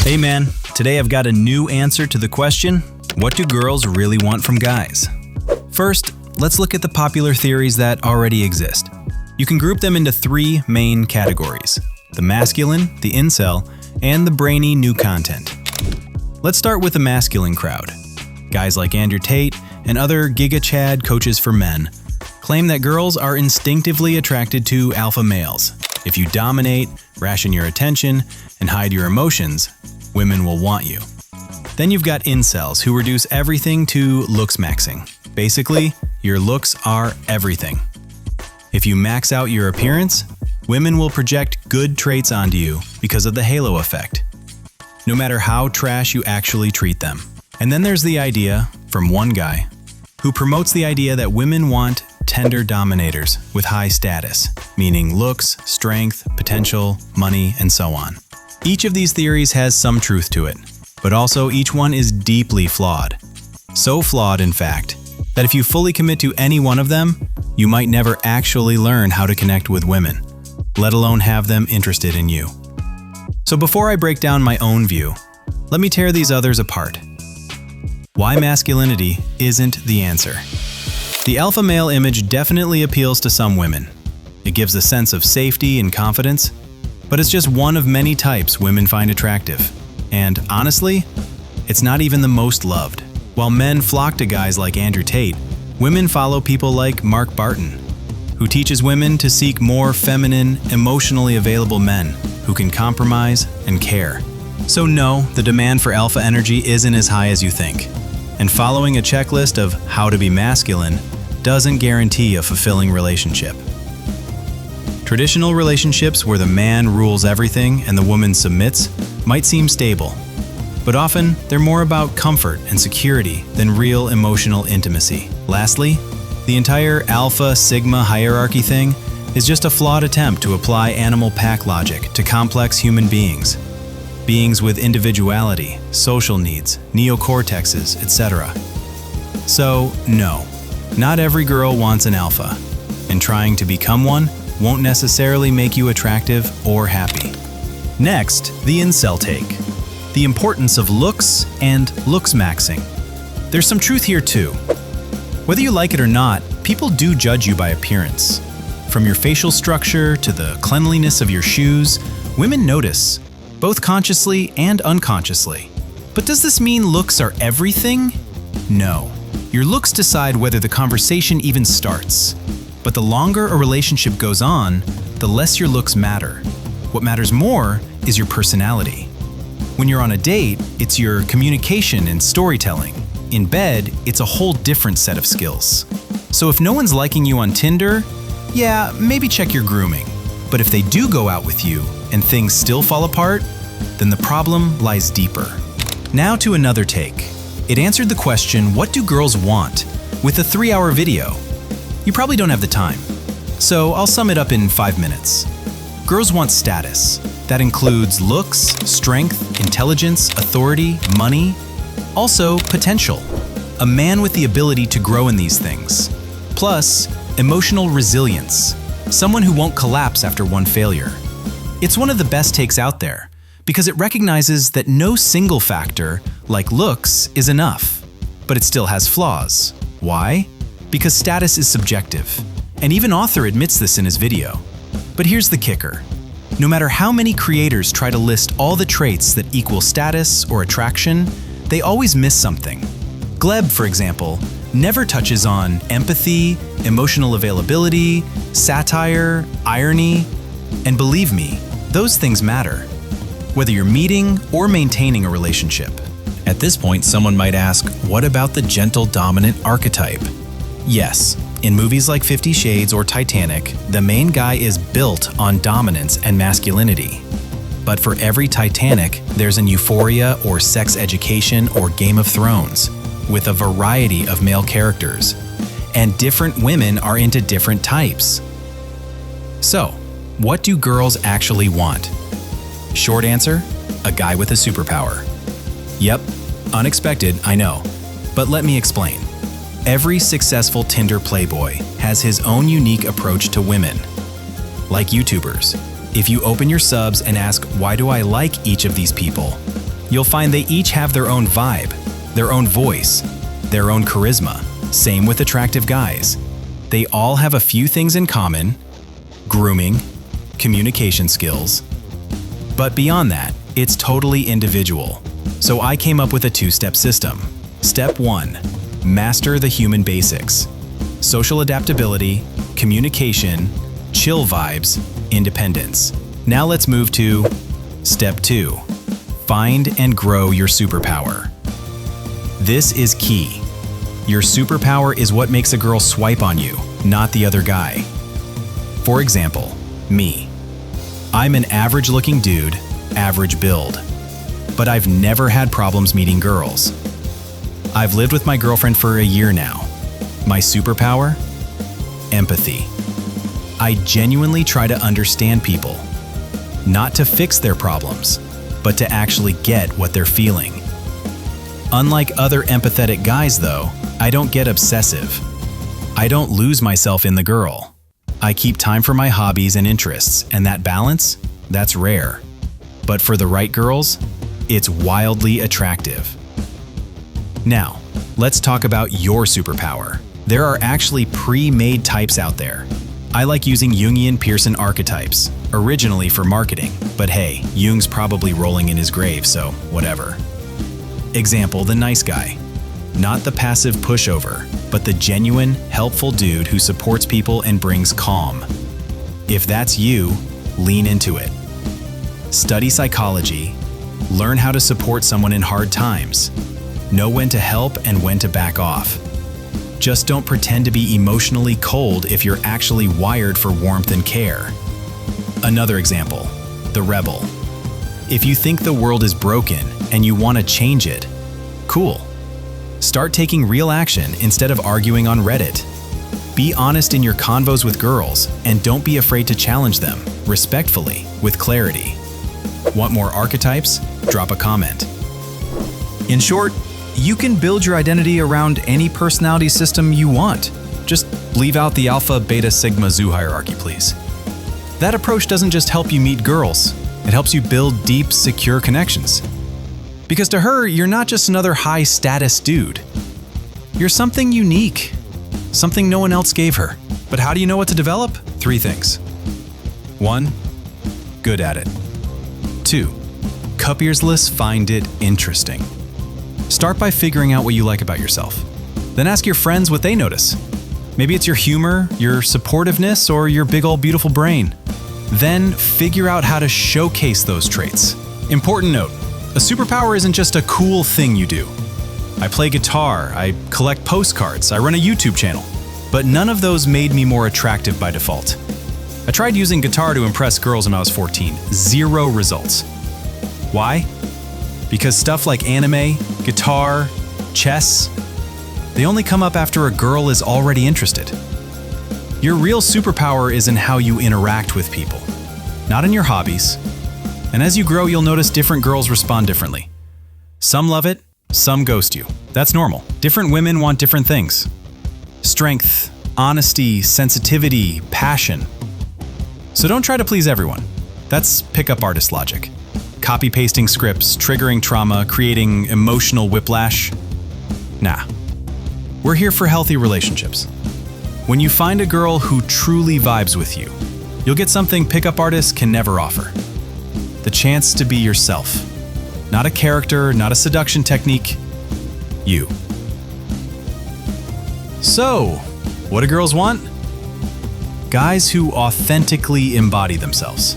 Hey man, today I've got a new answer to the question, what do girls really want from guys? First, let's look at the popular theories that already exist. You can group them into three main categories: the masculine, the incel, and the brainy new content. Let's start with the masculine crowd. Guys like Andrew Tate and other Giga Chad coaches for men claim that girls are instinctively attracted to alpha males. If you dominate, ration your attention, and hide your emotions, women will want you. Then you've got incels who reduce everything to looks maxing. Basically, your looks are everything. If you max out your appearance, women will project good traits onto you because of the halo effect, no matter how trash you actually treat them. And then there's the idea, from one guy, who promotes the idea that women want tender dominators with high status, meaning looks, strength, potential, money, and so on. Each of these theories has some truth to it, but also each one is deeply flawed. So flawed, in fact, that if you fully commit to any one of them, you might never actually learn how to connect with women, let alone have them interested in you. So before I break down my own view, let me tear these others apart. Why masculinity isn't the answer. The alpha male image definitely appeals to some women. It gives a sense of safety and confidence, but it's just one of many types women find attractive. And honestly, it's not even the most loved. While men flock to guys like Andrew Tate, women follow people like Mark Barton, who teaches women to seek more feminine, emotionally available men who can compromise and care. So no, the demand for alpha energy isn't as high as you think. And following a checklist of how to be masculine doesn't guarantee a fulfilling relationship. Traditional relationships where the man rules everything and the woman submits might seem stable, but often they're more about comfort and security than real emotional intimacy. Lastly, the entire alpha-sigma hierarchy thing is just a flawed attempt to apply animal pack logic to complex human beings. Beings with individuality, social needs, neocortexes, etc. So, no, not every girl wants an alpha, and trying to become one won't necessarily make you attractive or happy. Next, the incel take. The importance of looks and looks maxing. There's some truth here too. Whether you like it or not, people do judge you by appearance. From your facial structure to the cleanliness of your shoes, women notice, both consciously and unconsciously. But does this mean looks are everything? No. Your looks decide whether the conversation even starts. But the longer a relationship goes on, the less your looks matter. What matters more is your personality. When you're on a date, it's your communication and storytelling. In bed, it's a whole different set of skills. So if no one's liking you on Tinder, yeah, maybe check your grooming. But if they do go out with you and things still fall apart, then the problem lies deeper. Now to another take. It answered the question, what do girls want, with a 3-hour video. You probably don't have the time, so I'll sum it up in 5 minutes. Girls want status. That includes looks, strength, intelligence, authority, money. Also, potential. A man with the ability to grow in these things. Plus, emotional resilience. Someone who won't collapse after one failure. It's one of the best takes out there, because it recognizes that no single factor, like looks, is enough. But it still has flaws. Why? Because status is subjective. And even author admits this in his video. But here's the kicker. No matter how many creators try to list all the traits that equal status or attraction, they always miss something. Gleb, for example, never touches on empathy, emotional availability, satire, irony, and believe me, those things matter, whether you're meeting or maintaining a relationship. At this point, someone might ask, what about the gentle dominant archetype? Yes, in movies like 50 Shades or Titanic, the main guy is built on dominance and masculinity. But for every Titanic, there's an Euphoria or Sex Education or Game of Thrones, with a variety of male characters. And different women are into different types. So, what do girls actually want? Short answer, a guy with a superpower. Yep, unexpected, I know, but let me explain. Every successful Tinder playboy has his own unique approach to women. Like YouTubers, if you open your subs and ask, why do I like each of these people? You'll find they each have their own vibe, their own voice, their own charisma. Same with attractive guys. They all have a few things in common: grooming, communication skills. But beyond that, it's totally individual. So I came up with a two-step system. Step 1, master the human basics. Social adaptability, communication, chill vibes, independence. Now let's move to Step 2, find and grow your superpower. This is key. Your superpower is what makes a girl swipe on you, not the other guy. For example, me. I'm an average-looking dude, average build. But I've never had problems meeting girls. I've lived with my girlfriend for a year now. My superpower? Empathy. I genuinely try to understand people. Not to fix their problems, but to actually get what they're feeling. Unlike other empathetic guys though, I don't get obsessive. I don't lose myself in the girl. I keep time for my hobbies and interests, and that balance, that's rare. But for the right girls, it's wildly attractive. Now, let's talk about your superpower. There are actually pre-made types out there. I like using Jungian Pearson archetypes, originally for marketing, but hey, Jung's probably rolling in his grave, so whatever. Example, the nice guy. Not the passive pushover, but the genuine, helpful dude who supports people and brings calm. If that's you, lean into it. Study psychology, learn how to support someone in hard times. Know when to help and when to back off. Just don't pretend to be emotionally cold if you're actually wired for warmth and care. Another example, the rebel. If you think the world is broken and you want to change it, cool. Start taking real action instead of arguing on Reddit. Be honest in your convos with girls and don't be afraid to challenge them, respectfully, with clarity. Want more archetypes? Drop a comment. In short, you can build your identity around any personality system you want. Just leave out the alpha, beta, sigma, zoo hierarchy, please. That approach doesn't just help you meet girls, it helps you build deep, secure connections. Because to her, you're not just another high-status dude. You're something unique, something no one else gave her. But how do you know what to develop? 3 things. 1, good at it. 2, cupiersless find it interesting. Start by figuring out what you like about yourself. Then ask your friends what they notice. Maybe it's your humor, your supportiveness, or your big old beautiful brain. Then figure out how to showcase those traits. Important note, a superpower isn't just a cool thing you do. I play guitar, I collect postcards, I run a YouTube channel. But none of those made me more attractive by default. I tried using guitar to impress girls when I was 14. 0 results. Why? Because stuff like anime, guitar, chess, they only come up after a girl is already interested. Your real superpower is in how you interact with people, not in your hobbies. And as you grow, you'll notice different girls respond differently. Some love it, some ghost you. That's normal. Different women want different things. Strength, honesty, sensitivity, passion. So don't try to please everyone. That's pickup artist logic. Copy-pasting scripts, triggering trauma, creating emotional whiplash. Nah. We're here for healthy relationships. When you find a girl who truly vibes with you, you'll get something pickup artists can never offer. The chance to be yourself. Not a character, not a seduction technique. You. So, what do girls want? Guys who authentically embody themselves.